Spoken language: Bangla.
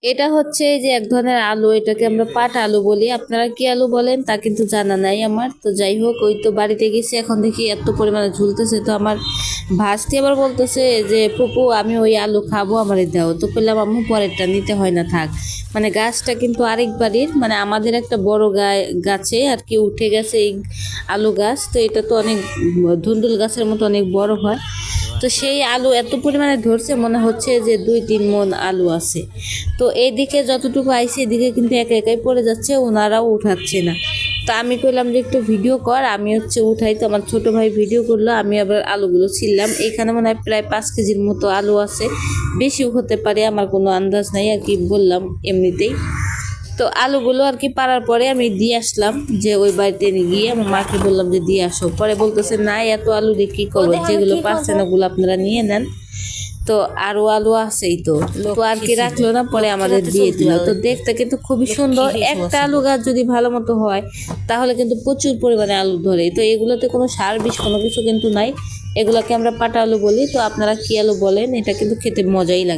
এটা হচ্ছে যে এক ধরনের আলু, এটাকে আমরা পাট আলু বলি। আপনারা কি আলু বলেন তা কিন্তু জানা নাই আমার। তো যাই হোক, ওই তো বাড়িতে গেছি, এখন দেখি এত পরিমাণে ঝুলতেছে। তো আমার ভাস্তি আবার বলতেছে যে ফুপু আমি ওই আলু খাবো, আমারে দাও। তো বললাম আম্মু পরেরটা নিতে হয় না, থাক। মানে গাছটা কিন্তু আরেক বাড়ির, মানে আমাদের একটা বড় গাছে আর কি উঠে গেছে এই আলু গাছ। তো এটা তো অনেক ধুন্দুল গাছের মতো অনেক বড় হয়। তো সেই আলু এত পরিমাণে ধরছে, মনে হচ্ছে যে 2-3 মণ আলু আছে। তো এইদিকে যতটুকু আইছে এদিকে কিন্তু একা একাই পড়ে যাচ্ছে, ওনারাও উঠাচ্ছে না। তো আমি কইলাম যে একটু ভিডিও কর, আমি হচ্ছে উঠাই। তো আমার ছোট ভাই ভিডিও করলো, আমি আবার আলুগুলো ছিললাম। এখানে মনে হয় প্রায় 5 কেজির মতো আলু আছে, বেশিও হতে পারে, আমার কোনো আন্দাজ নাই আর কি, বললাম এমনিতেই। তো আলুগুলো আর কি পাড়ার পরে আমি দিয়ে আসলাম, যে ওই বাড়িতে গিয়ে আমার মাকে বললাম যে দিয়ে আসো। পরে বলতেছে না, এত আলু দিয়ে কী করবো, যেগুলো পারছেন ওগুলো আপনারা নিয়ে নেন। তো আরো আলু আছেই, তো আর কি রাখলো না, পরে আমাদের দিয়ে দিল। তো দেখতে কিন্তু খুবই সুন্দর। একটা আলু গাছ যদি ভালো মতো হয় তাহলে কিন্তু প্রচুর পরিমাণে আলু ধরে। তো এগুলোতে কোনো সার বিষ কোনো কিছু কিন্তু নাই, এগুলোকে আমরা পাটা আলু বলি। তো আপনারা কি আলু বলেন, এটা কিন্তু খেতে মজাই লাগে।